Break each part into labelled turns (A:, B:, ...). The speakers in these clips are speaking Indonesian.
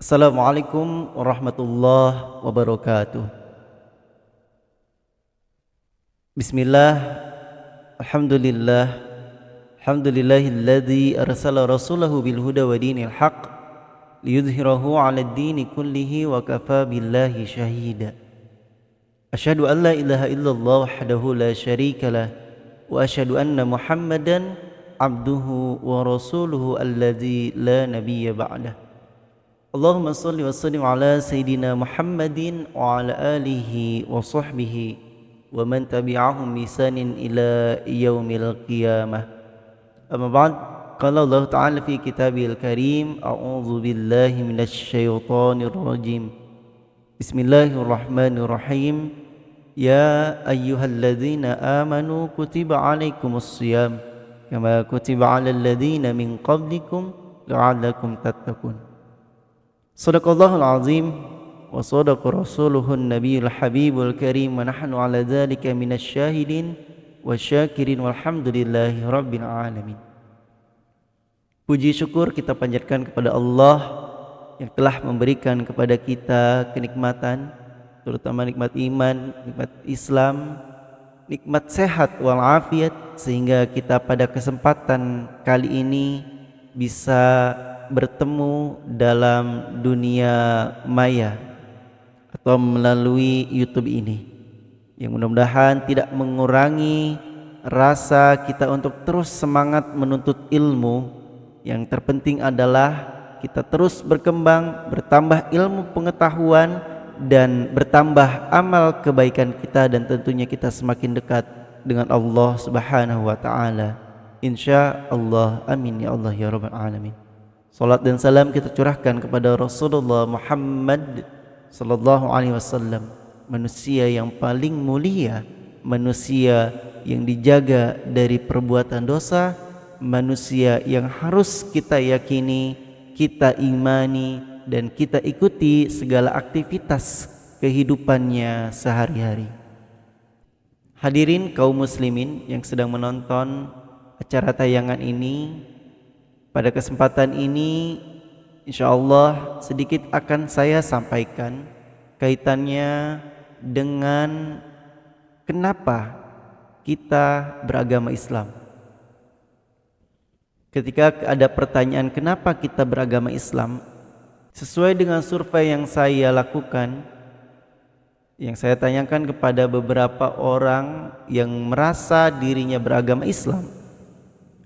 A: Assalamualaikum warahmatullahi wabarakatuh. Bismillah, alhamdulillah, alhamdulillahilladzi arsala rasulahu bil huda wa dinil haq liyudhhirahu 'alad dini kullihi wa kafa billahi shahida. Asyhadu an la ilaha illallah wahdahu la syarika lah wa asyhadu anna Muhammadan abduhu wa rasuluhu alladzi la nabiyya ba'dah. Allahumma salli wa sallim ala Sayyidina Muhammadin wa ala alihi wa sahbihi wa man tabi'ahum bisanin ila yaumil qiyamah. Amma ba'd, qala Allah Ta'ala fi kitabil karim, a'udzu billahi minasy syaithanir rajim. Bismillahirrahmanirrahim. Ya ayyuhalladzina amanu kutiba alaikumus shiyam kama kutiba alal ladzina min qablikum la'allakum tattaqun. Sadaqallahul azim wa sadaqa rasuluhun nabiyul habibul karim wa nahnu ala dzalika minasy syahidin wasyakirin walhamdulillahi rabbil alamin. Puji syukur kita panjatkan kepada Allah yang telah memberikan kepada kita kenikmatan, terutama nikmat iman, nikmat Islam, nikmat sehat walafiat, sehingga kita pada kesempatan kali ini bisa bertemu dalam dunia maya atau melalui YouTube ini, yang mudah-mudahan tidak mengurangi rasa kita untuk terus semangat menuntut ilmu. Yang terpenting adalah kita terus berkembang, bertambah ilmu pengetahuan dan bertambah amal kebaikan kita, dan tentunya kita semakin dekat dengan Allah Subhanahu wa taala. Insyaallah, amin ya Allah ya rabbal alamin. Salat dan salam kita curahkan kepada Rasulullah Muhammad sallallahu alaihi wasallam, manusia yang paling mulia, manusia yang dijaga dari perbuatan dosa, manusia yang harus kita yakini, kita imani, dan kita ikuti segala aktivitas kehidupannya sehari-hari. Hadirin kaum muslimin yang sedang menonton acara tayangan ini, pada kesempatan ini insyaallah sedikit akan saya sampaikan kaitannya dengan kenapa kita beragama Islam. Ketika ada pertanyaan kenapa kita beragama Islam, sesuai dengan survei yang saya lakukan, yang saya tanyakan kepada beberapa orang yang merasa dirinya beragama Islam,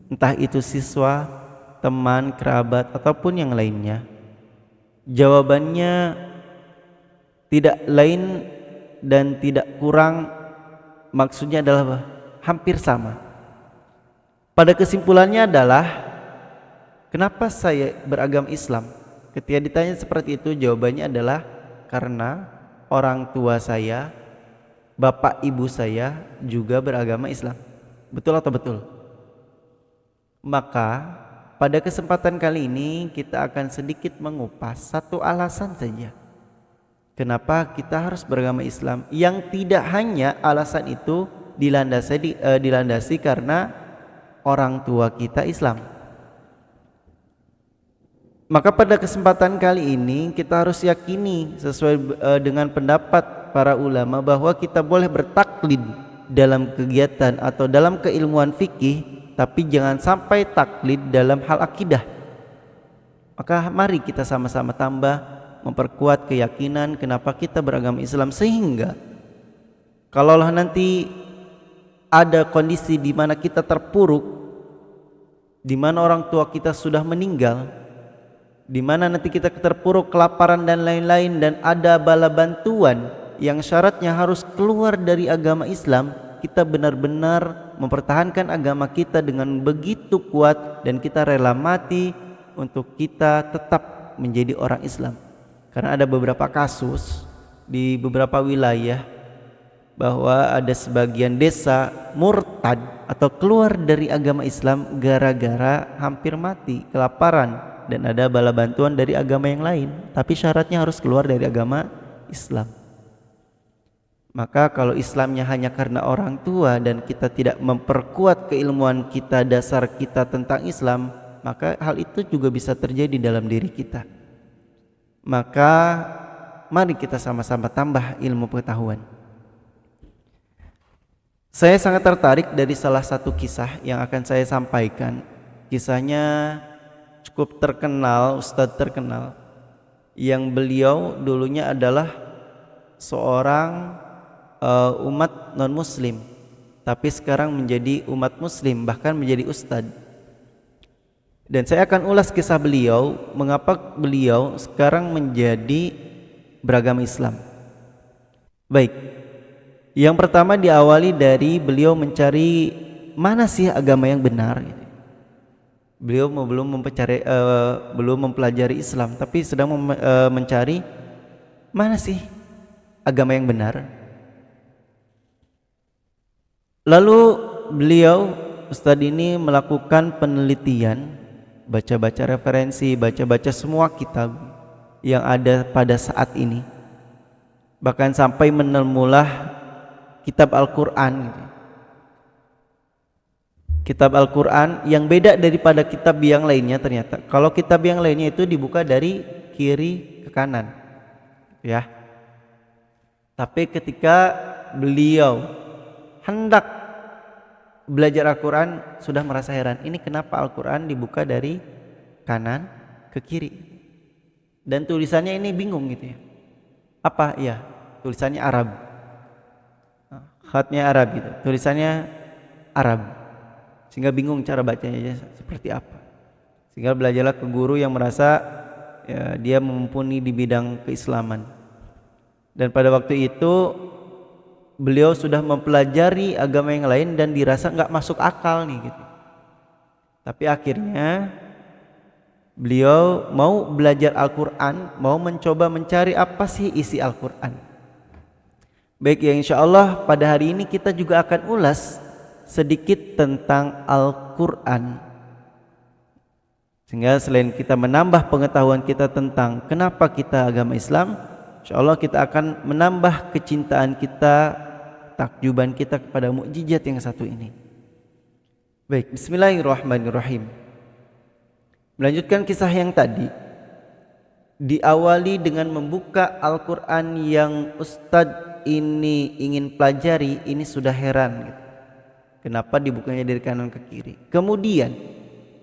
A: entah itu siswa, teman, kerabat, ataupun yang lainnya, jawabannya tidak lain dan tidak kurang, maksudnya adalah hampir sama. Pada kesimpulannya adalah, kenapa saya beragama Islam? Ketika ditanya seperti itu, jawabannya adalah karena orang tua saya, bapak ibu saya juga beragama Islam. Betul atau betul? Maka pada kesempatan kali ini kita akan sedikit mengupas satu alasan saja kenapa kita harus beragama Islam, yang tidak hanya alasan itu dilandasi karena orang tua kita Islam. Maka pada kesempatan kali ini kita harus yakini sesuai dengan pendapat para ulama bahwa kita boleh bertaklid dalam kegiatan atau dalam keilmuan fikih, tapi jangan sampai taklid dalam hal akidah. Maka mari kita sama-sama tambah memperkuat keyakinan kenapa kita beragama Islam, sehingga kalaulah nanti ada kondisi di mana kita terpuruk, di mana orang tua kita sudah meninggal, di mana nanti kita terpuruk kelaparan dan lain-lain, dan ada bala bantuan yang syaratnya harus keluar dari agama Islam, kita benar-benar mempertahankan agama kita dengan begitu kuat, dan kita rela mati untuk kita tetap menjadi orang Islam. Karena ada beberapa kasus di beberapa wilayah bahwa ada sebagian desa murtad atau keluar dari agama Islam gara-gara hampir mati kelaparan, dan ada bala bantuan dari agama yang lain, tapi syaratnya harus keluar dari agama Islam. Maka kalau Islamnya hanya karena orang tua dan kita tidak memperkuat keilmuan kita, dasar kita tentang Islam, maka hal itu juga bisa terjadi dalam diri kita. maka mari kita sama-sama tambah ilmu pengetahuan. Saya sangat tertarik dari salah satu kisah yang akan saya sampaikan. Kisahnya cukup terkenal, ustadz terkenal, yang beliau dulunya adalah seorang umat non-muslim, tapi sekarang menjadi umat muslim, bahkan menjadi ustadz. Dan saya akan ulas kisah beliau, mengapa beliau sekarang menjadi beragama Islam. Baik, yang pertama diawali dari beliau mencari mana sih agama yang benar. Beliau belum mempelajari Islam, tapi sedang mencari mana sih agama yang benar. Lalu beliau, ustadz ini, melakukan penelitian, baca-baca referensi, baca-baca semua kitab yang ada pada saat ini, bahkan sampai menemulah kitab Al-Quran gitu. Kitab Al-Quran yang beda daripada kitab yang lainnya. Ternyata kalau kitab yang lainnya itu dibuka dari kiri ke kanan, ya. Tapi ketika beliau hendak belajar Al-Quran sudah merasa heran, ini kenapa Al-Quran dibuka dari kanan ke kiri, dan tulisannya ini bingung gitu ya. Apa? Ya, tulisannya Arab, khatnya Arab gitu, tulisannya Arab, sehingga bingung cara bacanya seperti apa. Sehingga belajarlah ke guru yang merasa ya, dia mumpuni di bidang keislaman. Dan pada waktu itu beliau sudah mempelajari agama yang lain dan dirasa nggak masuk akal nih gitu. Tapi akhirnya beliau mau belajar Al-Quran, mau mencoba mencari apa sih isi Al-Quran. Baik, ya, insya Allah pada hari ini kita juga akan ulas sedikit tentang Al-Quran, sehingga selain kita menambah pengetahuan kita tentang kenapa kita agama Islam, insya Allah kita akan menambah kecintaan kita, takjuban kita kepada mukjizat yang satu ini. Baik, bismillahirrahmanirrahim. Melanjutkan kisah yang tadi, diawali dengan membuka Al-Quran yang ustadz ini ingin pelajari. Ini sudah heran gitu, kenapa dibukanya dari kanan ke kiri. Kemudian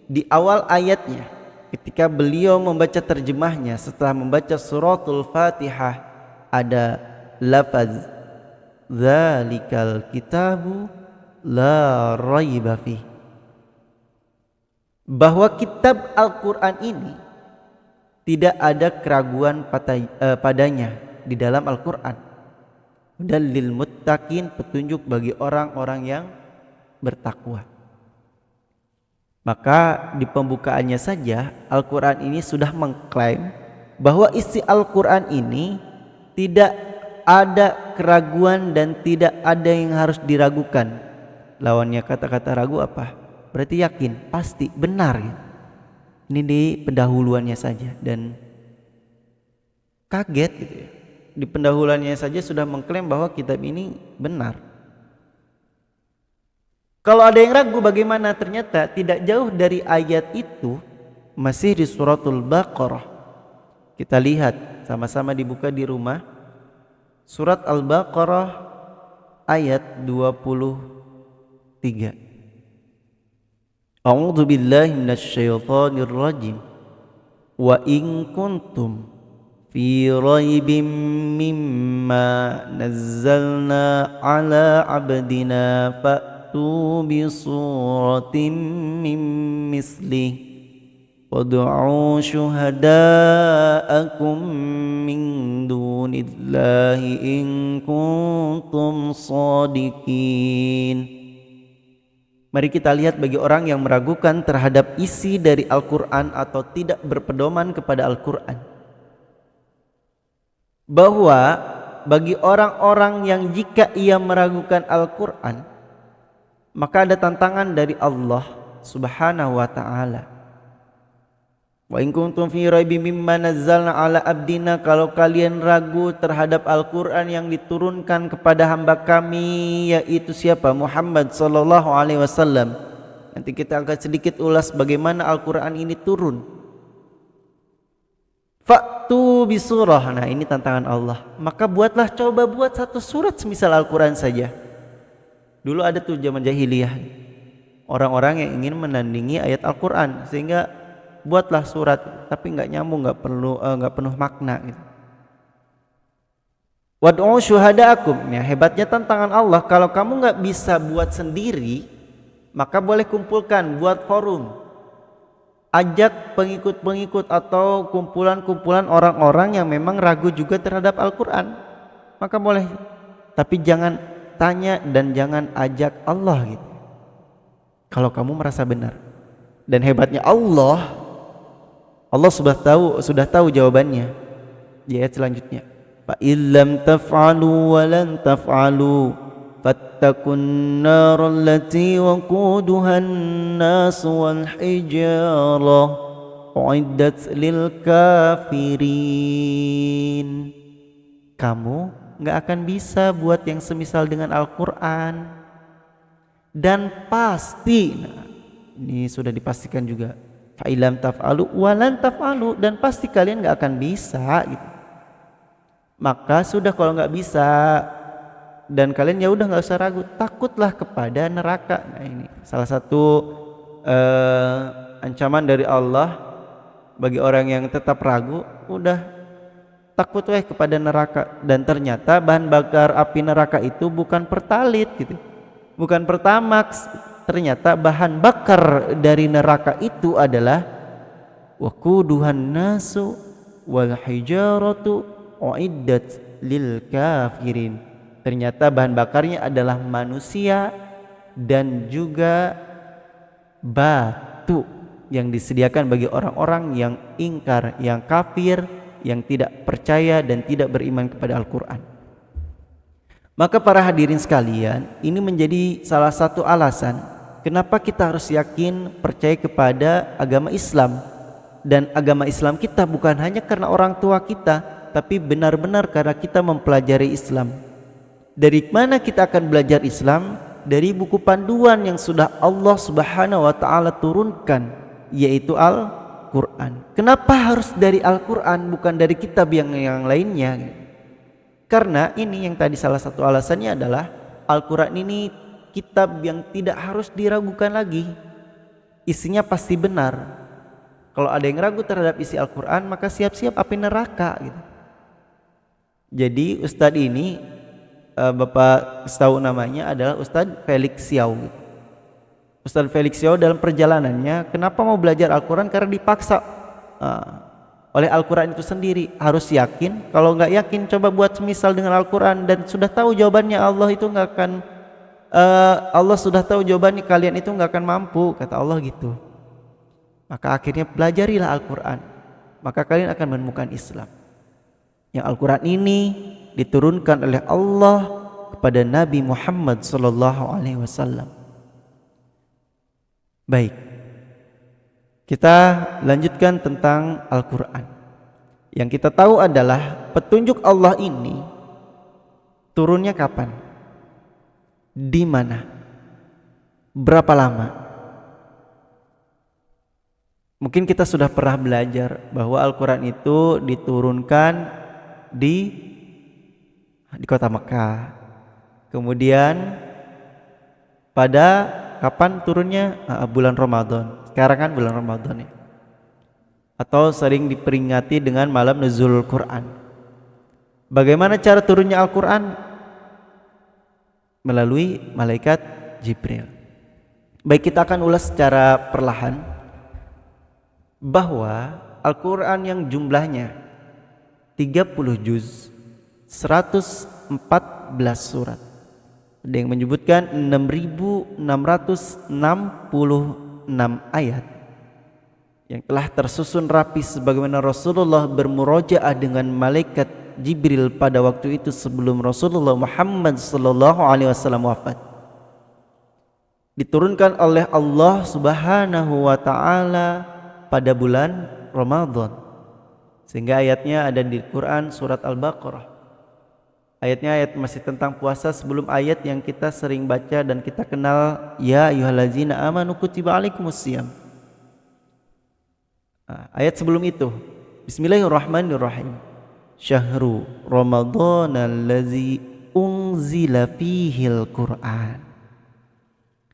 A: di awal ayatnya, ketika beliau membaca terjemahnya, setelah membaca suratul Fatihah, ada lafaz dzalikal kitabu la raiba fih, bahwa kitab Al-Quran ini tidak ada keraguan padanya di dalam Al-Quran. Dan lil muttaqin, petunjuk bagi orang-orang yang bertakwa. Maka di pembukaannya saja Al-Quran ini sudah mengklaim bahwa isi Al-Quran ini tidak ada keraguan dan tidak ada yang harus diragukan. Lawannya kata-kata ragu apa? Berarti yakin, pasti, benar gitu. Ini di pendahuluannya saja, dan kaget gitu ya. Di pendahuluannya saja sudah mengklaim bahwa kitab ini benar. Kalau ada yang ragu bagaimana? Ternyata tidak jauh dari ayat itu, masih di suratul Baqarah. Kita lihat sama-sama, dibuka di rumah. Surat Al-Baqarah ayat 23. A'udzu billahi minasyaitonir rajim. Wa in kuntum fi raibim mimma nazzalna ala abdina fa'tu bi suratin min mislih wad'u syuhada'akum min dunillahi in kuntum shadiqin. Mari kita lihat bagi orang yang meragukan terhadap isi dari Al-Quran atau tidak berpedoman kepada Al-Quran, bahwa bagi orang-orang yang jika ia meragukan Al-Quran, maka ada tantangan dari Allah Subhanahu wa ta'ala. Wa in kuntum fi raibim mimma nazzalna ala abdina, kalau kalian ragu terhadap Al-Quran yang diturunkan kepada hamba kami, yaitu siapa? Muhammad sallallahu alaihi wasallam. Nanti kita akan sedikit ulas bagaimana Al-Quran ini turun. Fa'tu bisurah. Nah, ini tantangan Allah. Maka coba buat satu surat semisal Al-Quran saja. Dulu ada tuh zaman jahiliyah, orang-orang yang ingin menandingi ayat Al-Quran, sehingga buatlah surat, tapi nggak nyambung, nggak penuh makna gitu. Wad'u syuhada'akum. Ya, hebatnya tantangan Allah, kalau kamu nggak bisa buat sendiri, maka boleh kumpulkan, buat forum, ajak pengikut-pengikut atau kumpulan-kumpulan orang-orang yang memang ragu juga terhadap Al-Quran, maka boleh, tapi jangan tanya dan jangan ajak Allah gitu, kalau kamu merasa benar. Dan hebatnya Allah sudah tahu jawabannya di ayat selanjutnya. Fa illam taf'alu wa lan taf'alu fattakun naral lati waquduha an-nas wal hijarah uiddat lil kafirin. Kamu nggak akan bisa buat yang semisal dengan Al-Quran, dan pasti, nah, ini sudah dipastikan juga, fa illam taf'alu wa lan taf'alu, dan pasti kalian nggak akan bisa gitu. Maka sudah, kalau nggak bisa dan kalian ya udah nggak usah ragu, takutlah kepada neraka. Nah, ini salah satu ancaman dari Allah bagi orang yang tetap ragu, udah takut kepada neraka. Dan ternyata bahan bakar api neraka itu bukan pertalit gitu, bukan pertamax. Ternyata bahan bakar dari neraka itu adalah waquduhan nasu wal hijaratu uiddat lil kafirin. Ternyata bahan bakarnya adalah manusia dan juga batu yang disediakan bagi orang-orang yang ingkar, yang kafir, yang tidak percaya dan tidak beriman kepada Al-Quran. Maka para hadirin sekalian, ini menjadi salah satu alasan kenapa kita harus yakin percaya kepada agama Islam. Dan agama Islam kita bukan hanya karena orang tua kita, tapi benar-benar karena kita mempelajari Islam. Dari mana kita akan belajar Islam? Dari buku panduan yang sudah Allah Subhanahu wa taala turunkan, yaitu Al-Quran. Kenapa harus dari Al-Quran, bukan dari kitab yang lainnya? Karena ini yang tadi salah satu alasannya adalah Al-Quran ini kitab yang tidak harus diragukan lagi, isinya pasti benar. Kalau ada yang ragu terhadap isi Al-Quran, maka siap-siap api neraka gitu. Jadi Ustadz ini, Bapak tahu namanya adalah Ustadz Felix Xiao. Ustadz Felix Xiao dalam perjalanannya, kenapa mau belajar Al-Quran? Karena dipaksa oleh Al-Quran itu sendiri. Harus yakin, kalau nggak yakin coba buat semisal dengan Al-Quran, dan sudah tahu jawabannya Allah itu nggak akan, Allah sudah tahu jawabannya, kalian itu nggak akan mampu, kata Allah gitu. Maka akhirnya pelajarilah Al-Quran, maka kalian akan menemukan Islam. Yang Al-Quran ini diturunkan oleh Allah kepada Nabi Muhammad SAW. Baik, kita lanjutkan tentang Al-Quran. Yang kita tahu adalah petunjuk Allah ini turunnya kapan, di mana, berapa lama. Mungkin kita sudah pernah belajar bahwa Al-Quran itu diturunkan di kota Mekah. Kemudian pada kapan turunnya? Bulan Ramadan. Sekarang kan bulan Ramadan ya. Atau sering diperingati dengan malam nuzul Quran. Bagaimana cara turunnya Al-Quran? Melalui malaikat Jibril. Baik, kita akan ulas secara perlahan bahwa Al-Quran yang jumlahnya 30 juz, 114 surat. Ada yang menyebutkan 6.666 ayat yang telah tersusun rapi sebagaimana Rasulullah bermurojaah dengan malaikat Jibril pada waktu itu sebelum Rasulullah Muhammad SAW wafat. Diturunkan oleh Allah Subhanahu wa taala pada bulan Ramadan. Sehingga ayatnya ada di Quran surat Al-Baqarah. Ayatnya ayat masih tentang puasa sebelum ayat yang kita sering baca dan kita kenal, ya ayyuhallazina amanu kutiba alaikumus syiyam. Ayat sebelum itu Bismillahirrahmanirrahim. Syahru Ramadhanal-ladzi unzila fihil Qur'an.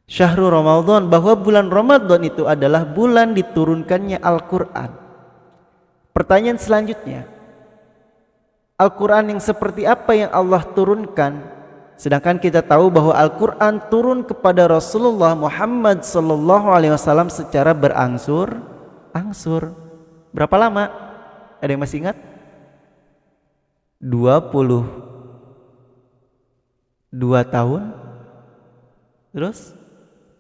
A: Syahrul Ramadan, bahwa bulan Ramadan itu adalah bulan diturunkannya Al-Quran. Pertanyaan selanjutnya, Al-Quran yang seperti apa yang Allah turunkan? Sedangkan kita tahu bahwa Al-Quran turun kepada Rasulullah Muhammad SAW secara berangsur-angsur. Berapa lama? Ada yang masih ingat? 22 tahun. Terus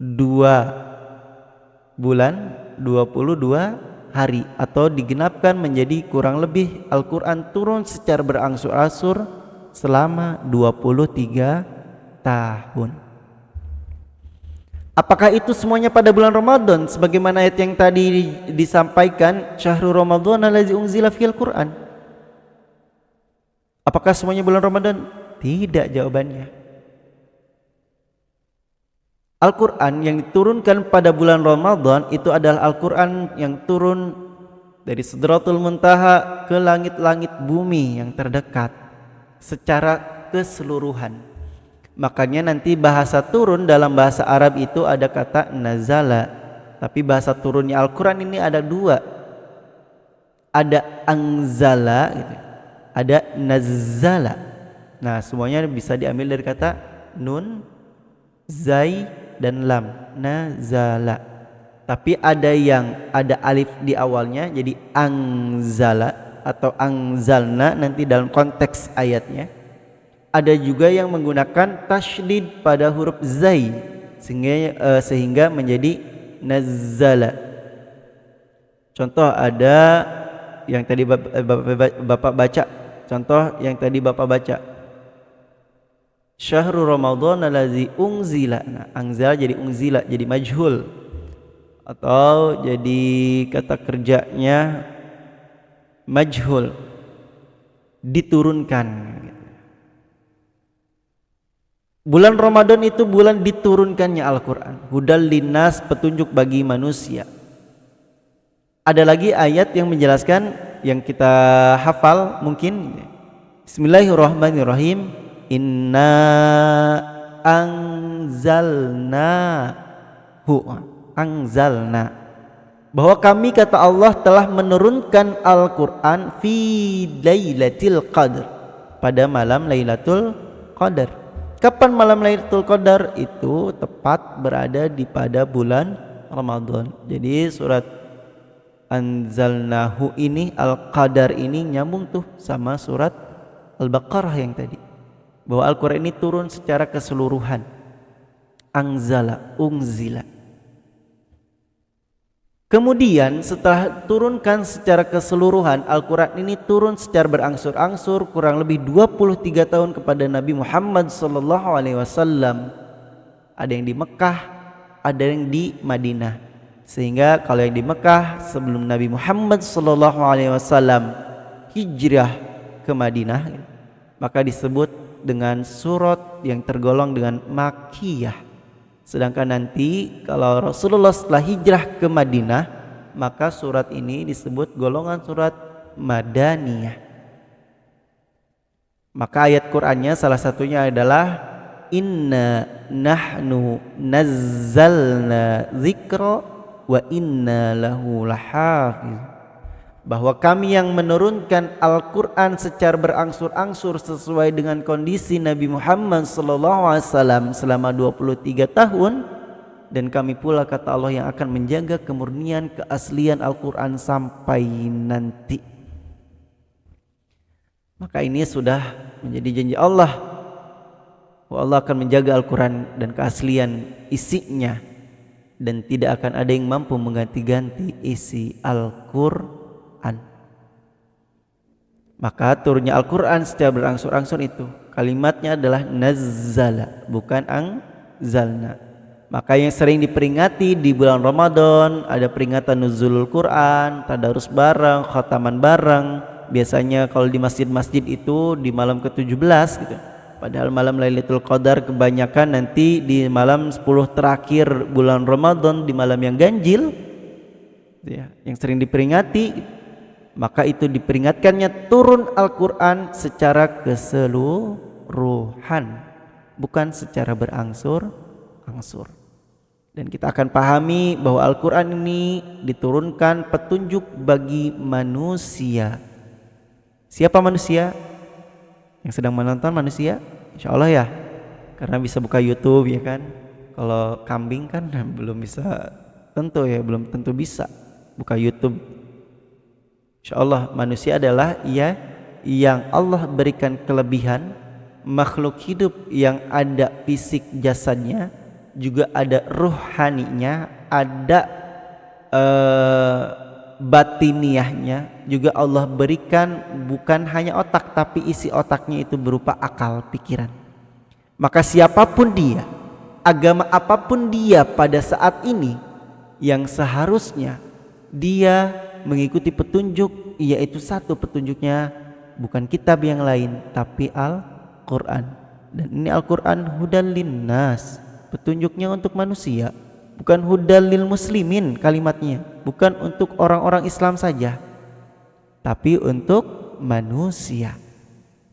A: 2 bulan 22 hari, atau digenapkan menjadi kurang lebih Al-Quran turun secara berangsur-angsur selama 23 tahun. Apakah itu semuanya pada bulan Ramadan sebagaimana ayat yang tadi disampaikan, Syahrul Ramadhanal-ladzi unzila fihil Qur'an? Apakah semuanya bulan Ramadan? Tidak jawabannya. Al-Quran yang diturunkan pada bulan Ramadan itu adalah Al-Quran yang turun dari Sidratul Muntaha ke langit-langit bumi yang terdekat secara keseluruhan. Makanya nanti bahasa turun dalam bahasa Arab itu ada kata nazala, tapi bahasa turunnya Al-Quran ini ada 2. Ada anzala gitu, ada nazala. Nah, semuanya bisa diambil dari kata nun, zai, dan lam, nazala. Tapi ada yang ada alif di awalnya jadi angzala atau angzalna nanti dalam konteks ayatnya. Ada juga yang menggunakan tasydid pada huruf zai sehingga menjadi nazala. Contoh ada yang tadi Bapak baca. Contoh yang tadi Bapak baca, Syahrul Ramadhanal-ladzi unzila. Nah, anzal jadi unzila, jadi majhul, atau jadi kata kerjanya majhul, diturunkan. Bulan Ramadan itu bulan diturunkannya Al-Quran, hudal linnas, petunjuk bagi manusia. Ada lagi ayat yang menjelaskan yang kita hafal mungkin. Bismillahirrahmanirrahim. Inna anzalna, bahwa kami, kata Allah, telah menurunkan Al-Quran fi lailatul qadar, pada malam Lailatul Qadar. Kapan malam Lailatul Qadar? Itu tepat berada di pada bulan Ramadan. Jadi surat Anzalnahu ini, Al-Qadar ini nyambung tuh sama surat Al-Baqarah yang tadi, bahwa Al-Quran ini turun secara keseluruhan. Anzala, unzila. Kemudian setelah turunkan secara keseluruhan, Al-Quran ini turun secara berangsur-angsur kurang lebih 23 tahun kepada Nabi Muhammad SAW. Ada yang di Mekah, ada yang di Madinah. Sehingga kalau yang di Mekah sebelum Nabi Muhammad SAW hijrah ke Madinah, maka disebut dengan surat yang tergolong dengan Makkiyah. Sedangkan nanti kalau Rasulullah setelah hijrah ke Madinah, maka surat ini disebut golongan surat Madaniyah. Maka ayat Qur'annya salah satunya adalah Inna nahnu nazzalna dzikra wa inna lahu lahafiz, bahwa kami yang menurunkan Al-Quran secara berangsur-angsur sesuai dengan kondisi Nabi Muhammad SAW selama 23 tahun, dan kami pula, kata Allah, yang akan menjaga kemurnian keaslian Al-Quran sampai nanti. Maka ini sudah menjadi janji Allah, bahwa Allah akan menjaga Al-Quran dan keaslian isinya, dan tidak akan ada yang mampu mengganti-ganti isi Al-Quran. Maka turunnya Al-Quran secara berangsur-angsur itu kalimatnya adalah nazzala, bukan anzalna. Maka yang sering diperingati di bulan Ramadan ada peringatan nuzulul Quran, tadarus bareng, khataman bareng. Biasanya kalau di masjid-masjid itu di malam ke-17 gitu. Padahal malam Lailatul Qadar kebanyakan nanti di malam 10 terakhir bulan Ramadan, di malam yang ganjil ya, yang sering diperingati. Maka itu diperingatkannya turun Al-Quran secara keseluruhan, bukan secara berangsur-angsur. Dan kita akan pahami bahwa Al-Quran ini diturunkan petunjuk bagi manusia. Siapa manusia? Yang sedang menonton manusia? Insya Allah ya, karena bisa buka YouTube ya kan. Kalau kambing kan belum bisa tentu ya, belum tentu bisa buka YouTube. Insya Allah manusia adalah yang Allah berikan kelebihan, makhluk hidup yang ada fisik jasadnya, juga ada ruhaninya, ada batiniahnya, juga Allah berikan bukan hanya otak, tapi isi otaknya itu berupa akal pikiran. Maka siapapun dia, agama apapun dia pada saat ini, yang seharusnya dia mengikuti petunjuk, yaitu satu petunjuknya bukan kitab yang lain tapi Al-Quran. Dan ini Al-Quran hudan linnas, petunjuknya untuk manusia, bukan hudal lil muslimin kalimatnya, bukan untuk orang-orang Islam saja, tapi untuk manusia.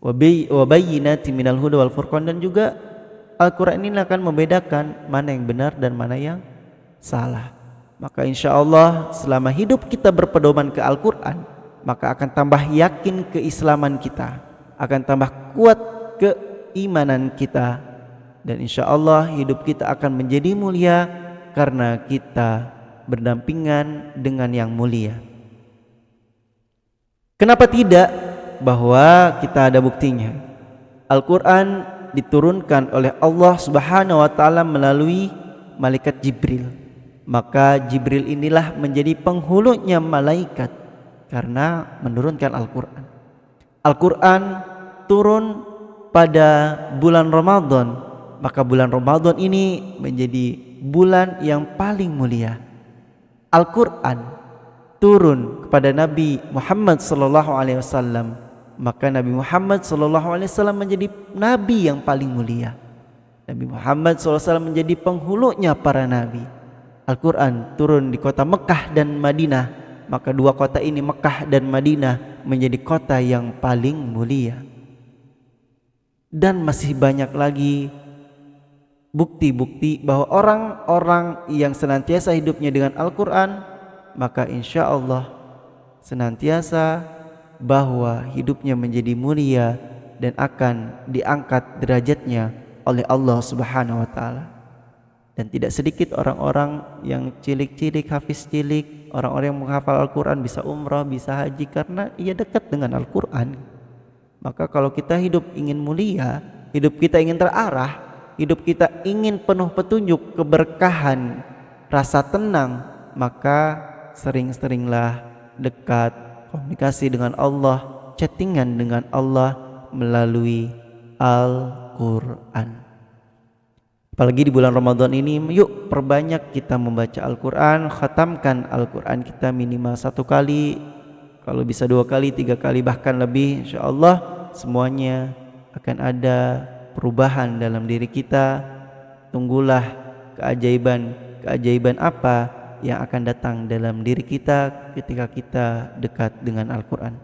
A: Wa bayyinatin minal huda wal furqan, dan juga Al-Quran ini akan membedakan mana yang benar dan mana yang salah. Maka insya Allah selama hidup kita berpedoman ke Al-Quran, maka akan tambah yakin keislaman kita, akan tambah kuat keimanan kita, dan insya Allah hidup kita akan menjadi mulia karena kita berdampingan dengan yang mulia. Kenapa tidak? Bahwa kita ada buktinya. Al-Quran diturunkan oleh Allah Subhanahu wa ta'ala melalui malaikat Jibril. Maka Jibril inilah menjadi penghulunya malaikat karena menurunkan Al-Quran. Al-Quran turun pada bulan Ramadan, maka bulan Ramadan ini menjadi bulan yang paling mulia. Al-Quran turun kepada Nabi Muhammad SAW, maka Nabi Muhammad SAW menjadi nabi yang paling mulia. Nabi Muhammad SAW menjadi penghulunya para nabi. Al-Quran turun di kota Mekah dan Madinah, maka dua kota ini, Mekah dan Madinah, menjadi kota yang paling mulia. Dan masih banyak lagi bukti-bukti bahwa orang-orang yang senantiasa hidupnya dengan Al-Quran, maka insya Allah senantiasa bahwa hidupnya menjadi mulia dan akan diangkat derajatnya oleh Allah Subhanahu wa ta'ala. Dan tidak sedikit orang-orang yang cilik-cilik, hafiz cilik, orang-orang yang menghafal Al-Quran, bisa umrah, bisa haji karena ia dekat dengan Al-Quran. Maka kalau kita hidup ingin mulia, hidup kita ingin terarah, hidup kita ingin penuh petunjuk, keberkahan, rasa tenang, maka sering-seringlah dekat, komunikasi dengan Allah, chattingan dengan Allah melalui Al-Quran. Apalagi di bulan Ramadan ini, yuk perbanyak kita membaca Al-Quran, khatamkan Al-Quran kita minimal 1 kali, kalau bisa 2 kali, 3 kali, bahkan lebih. Insya Allah semuanya akan ada perubahan dalam diri kita. Tunggulah keajaiban apa yang akan datang dalam diri kita ketika kita dekat dengan Al-Quran.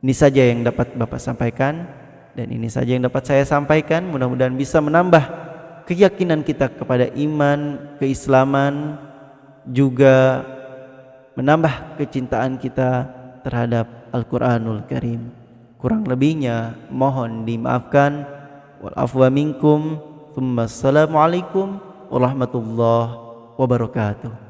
A: Ini saja yang dapat Bapak sampaikan, dan ini saja yang dapat saya sampaikan. Mudah-mudahan bisa menambah keyakinan kita kepada iman, keislaman, juga menambah kecintaan kita terhadap Al-Quranul Karim. Kurang lebihnya mohon dimaafkan. Wal afwa minkum. Assalamualaikum warahmatullahi wabarakatuh.